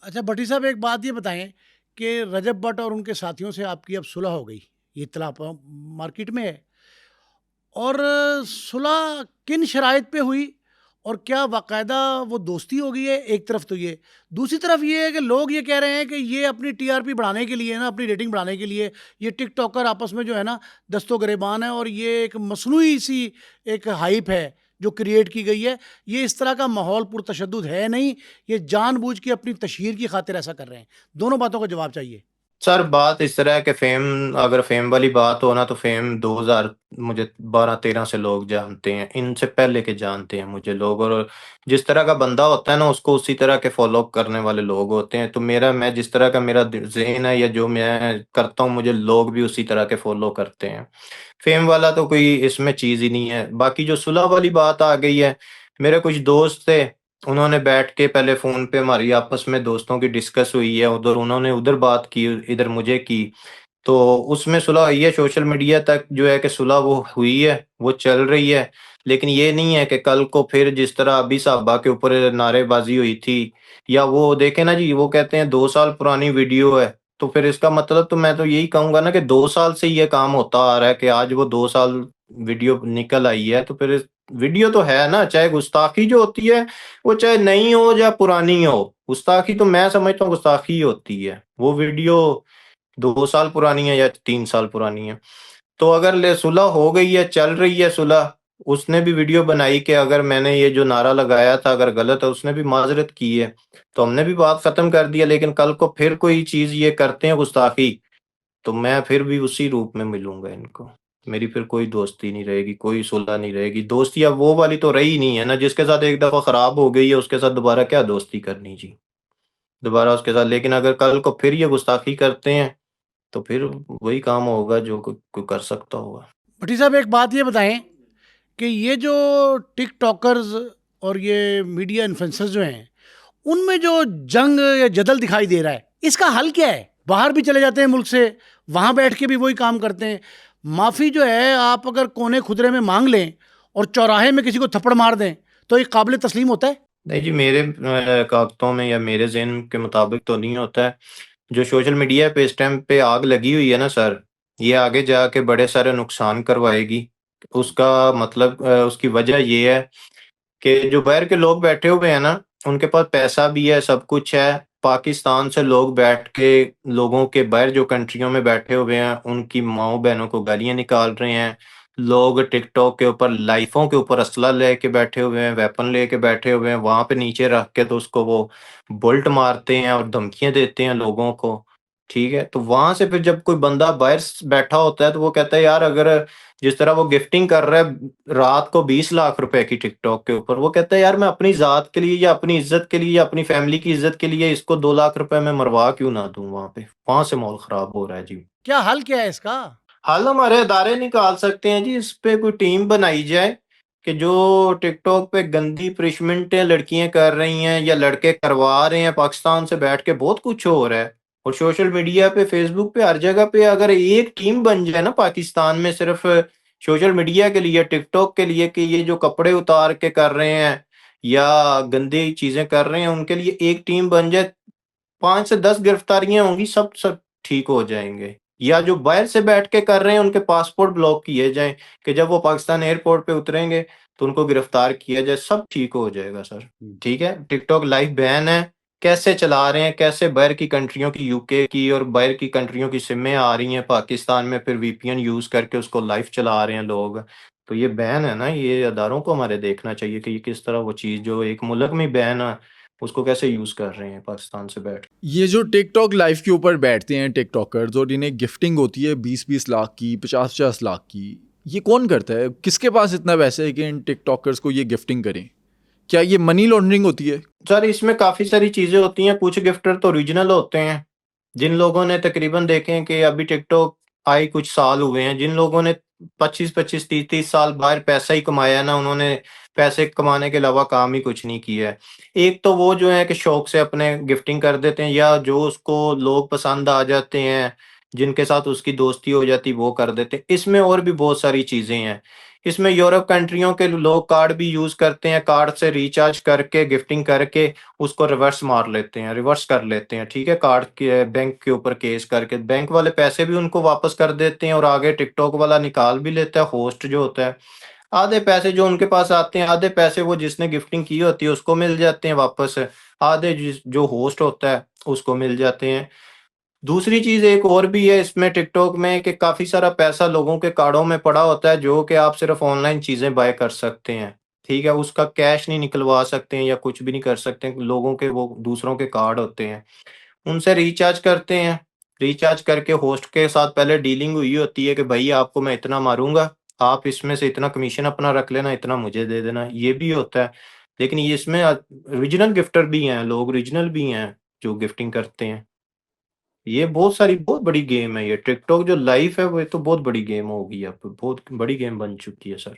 अच्छा भट्टी साहब, एक बात ये बताएं कि रजब भट्ट और उनके साथियों से आपकी अब सुलह हो गई, ये इत्तला मार्केट में है। और सुलह किन शराइत पे हुई, और क्या बाकायदा वो दोस्ती हो गई है? एक तरफ तो ये, दूसरी तरफ ये है कि लोग ये कह रहे हैं कि ये अपनी टीआरपी बढ़ाने के लिए ना, अपनी रेटिंग बढ़ाने के लिए ये टिकटॉकर आपस में जो है ना दस्तो गिरेबान है, और ये एक मसनूई सी एक हाइप है जो क्रिएट की गई है। ये इस तरह का माहौल पुरतशद्दुद है नहीं, ये जानबूझ के अपनी तशहीर की खातिर ऐसा कर रहे हैं। दोनों बातों का जवाब चाहिए। सर बात इस तरह है कि फेम, अगर फेम वाली बात हो ना तो फेम 2000 मुझे 12-13 से लोग जानते हैं, इनसे पहले के जानते हैं मुझे लोग। और जिस तरह का बंदा होता है ना उसको उसी तरह के फॉलो करने वाले लोग होते हैं। तो मैं जिस तरह का मेरा ज़हन है या जो मैं करता हूँ मुझे लोग भी उसी तरह के फॉलो करते हैं। फेम वाला तो कोई इसमें चीज़ ही नहीं है। बाकी जो सुलह वाली बात आ गई है, मेरे कुछ दोस्त थे, उन्होंने बैठ के पहले फ़ोन पे हमारी आपस में दोस्तों की डिस्कस हुई है, उधर उन्होंने उधर बात की, इधर मुझे की। तो उसमें सुलह हुई है, सोशल मीडिया तक जो है कि सुलह वो हुई है, वो चल रही है। लेकिन ये नहीं है कि कल को फिर जिस तरह अभी साहबा के ऊपर नारेबाज़ी हुई थी, या वो देखें ना जी, वो कहते हैं 2 साल पुरानी वीडियो है, तो फिर इसका मतलब तो मैं तो यही कहूँगा ना कि 2 साल से ये काम होता आ रहा है कि आज वो 2 साल वीडियो निकल आई है, तो फिर वीडियो तो है ना, चाहे गुस्ताखी जो होती है, वो चाहे नई हो या पुरानी हो, गुस्ताखी तो मैं समझता हूँ गुस्ताखी ही होती है। वो वीडियो 2 साल पुरानी है या 3 साल पुरानी है। तो अगर ले सुलह हो गई है, चल रही है सुलह, उसने भी वीडियो बनाई कि अगर मैंने ये जो नारा लगाया था अगर गलत है, उसने भी माज़रत की है, तो हमने भी बात खत्म कर दिया। लेकिन कल को फिर कोई चीज़ ये करते हैं गुस्ताखी, तो मैं फिर भी उसी रूप में मिलूँगा इनको। मेरी फिर कोई दोस्ती नहीं रहेगी, कोई सुलह नहीं रहेगी। दोस्ती अब वो वाली तो रही नहीं है ना, जिसके साथ एक दफ़ा खराब हो गई है उसके साथ दोबारा क्या दोस्ती करनी जी, दोबारा उसके साथ। लेकिन अगर कल को फिर ये गुस्ताखी करते हैं, तो फिर वही काम होगा जो कोई कर सकता होगा। भट्टी साहब, एक बात ये बताएं कि ये जो टिकटॉकर्स और ये मीडिया इन्फ्लुएंसर्स जो हैं, उनमें जो जंग या जदल दिखाई दे रहा है, इसका हल क्या है? बाहर भी चले जाते हैं मुल्क से, वहां बैठ के भी वही काम करते हैं। माफ़ी जो है, आप अगर कोने खुदरे में मांग लें और चौराहे में किसी को थप्पड़ मार दें, तो ये काबिल तस्लीम होता है? नहीं जी, मेरे कागतों में या मेरे ज़हन के मुताबिक तो नहीं होता है। जो सोशल मीडिया पे इस टाइम पे आग लगी हुई है ना सर, ये आगे जाके बड़े सारे नुकसान करवाएगी। उसका मतलब उसकी वजह ये है कि जो बाहर के लोग बैठे हुए हैं ना, उनके पास पैसा भी है, सब कुछ है। पाकिस्तान से लोग बैठ के लोगों के बाहर जो कंट्रियों में बैठे हुए हैं, उनकी माँओं-बहनों को गालियाँ निकाल रहे हैं। लोग टिकटॉक के ऊपर लाइफ़ों के ऊपर असला लेके बैठे हुए हैं, वेपन लेके बैठे हुए हैं, वहाँ पे नीचे रख के तो उसको वो बुलेट मारते हैं और धमकियाँ देते हैं लोगों को, ठीक है? तो वहाँ से फिर जब कोई बंदा बाहर बैठा होता है, तो वो कहता है यार, अगर जिस तरह वो गिफ्टिंग कर रहा है रात को 20 लाख रुपए की टिकटॉक के ऊपर, वो कहता है यार मैं अपनी ज़ात के लिए या अपनी इज़्ज़त के लिए या अपनी फैमिली की इज़्ज़त के लिए इसको 2 लाख रुपए मैं मरवा क्यों ना दूँ वहाँ पे? वहाँ से माहौल ख़राब हो रहा है जी। क्या हल क्या है इसका? हल हमारे अदारे निकाल सकते हैं जी, इस पे कोई टीम बनाई जाए कि जो टिकटॉक पे गंदी punishment लड़कियाँ कर रही हैं या लड़के करवा रहे हैं, पाकिस्तान से बैठ के बहुत कुछ हो रहा है। और सोशल मीडिया पे, फ़ेसबुक पे, हर जगह पे अगर एक टीम बन जाए ना पाकिस्तान में, सिर्फ़ सोशल मीडिया के लिए, टिकटॉक के लिए, कि ये जो कपड़े उतार के कर रहे हैं या गंदी चीज़ें कर रहे हैं, उनके लिए एक टीम बन जाए, 5 से 10 गिरफ्तारियाँ होंगी, सब ठीक हो जाएँगे। या जो बाहर से बैठ के कर रहे हैं, उनके पासपोर्ट ब्लॉक किए जाएँ कि जब वो पाकिस्तान एयरपोर्ट पे उतरेंगे, तो उनको गिरफ्तार किया जाए, सब ठीक हो जाएगा सर। ठीक है? टिकटॉक लाइव बैन है, कैसे चला रहे हैं, कैसे बाहर की कंट्रियों की, यूके की और बाहर की कंट्रियों की सिमें आ रही हैं पाकिस्तान में, फिर वीपीएन यूज़ करके उसको लाइव चला रहे हैं लोग। तो ये बैन है ना, ये अदारों को हमारे देखना चाहिए कि ये किस तरह वो चीज़ जो एक मुल्क में बैन है, उसको कैसे यूज़ कर रहे हैं पाकिस्तान से बैठ। ये जो टिकटॉक लाइव के ऊपर बैठते हैं टिकटॉकर्स और इन्हें गिफ्टिंग होती है 20-20 लाख की, 50-50 लाख की, ये कौन करता है? किसके पास इतना पैसा है कि इन टिकटॉकर्स को ये गिफ्टिंग करें? क्या ये मनी लॉन्ड्रिंग होती है? सर इसमें काफ़ी सारी चीज़ें होती हैं, कुछ गिफ्टर तो ओरिजिनल होते हैं। जिन लोगों ने तकरीबन देखें कि अभी टिकटॉक आए कुछ साल हुए हैं, जिन लोगों ने 25-25, 30-30 साल बाहर पैसा ही कमाया है ना, उन्होंने पैसे कमाने के अलावा काम ही कुछ नहीं किया है। एक तो वो जो है कि शौक से अपने गिफ्टिंग कर देते हैं, या जो उसको लोग पसंद आ जाते हैं, जिनके साथ उसकी दोस्ती हो जाती, वो कर देते हैं। इसमें और भी बहुत सारी चीज़ें हैं। इसमें यूरोप कंट्रियों के लोग कार्ड भी यूज करते हैं, कार्ड से रिचार्ज करके गिफ्टिंग करके उसको रिवर्स मार लेते हैं, रिवर्स कर लेते हैं, ठीक है, कार्ड के बैंक के ऊपर केस करके बैंक वाले पैसे भी उनको वापस कर देते हैं और आगे टिकटॉक वाला निकाल भी लेता है, होस्ट जो होता है। आधे पैसे जो उनके पास आते हैं, आधे पैसे वो जिसने गिफ्टिंग की होती है उसको मिल जाते हैं वापस, आधे जो होस्ट होता है उसको मिल जाते हैं। दूसरी चीज एक और भी है इसमें टिकटॉक में कि काफी सारा पैसा लोगों के कार्डों में पड़ा होता है जो कि आप सिर्फ ऑनलाइन चीजें बाय कर सकते हैं, ठीक है, उसका कैश नहीं निकलवा सकते हैं या कुछ भी नहीं कर सकते हैं। लोगों के वो दूसरों के कार्ड होते हैं, उनसे रिचार्ज करते हैं, रिचार्ज करके होस्ट के साथ पहले डीलिंग हुई होती है कि भाई आपको मैं इतना मारूंगा, आप इसमें से इतना कमीशन अपना रख लेना, इतना मुझे दे देना, ये भी होता है। लेकिन ये इसमें ओरिजिनल गिफ्टर भी हैं, लोग ओरिजिनल भी हैं जो गिफ्टिंग करते हैं। ये बहुत बड़ी गेम है, ये टिकटॉक जो लाइफ है वो तो बहुत बड़ी गेम हो गई है, अब बहुत बड़ी गेम बन चुकी है सर।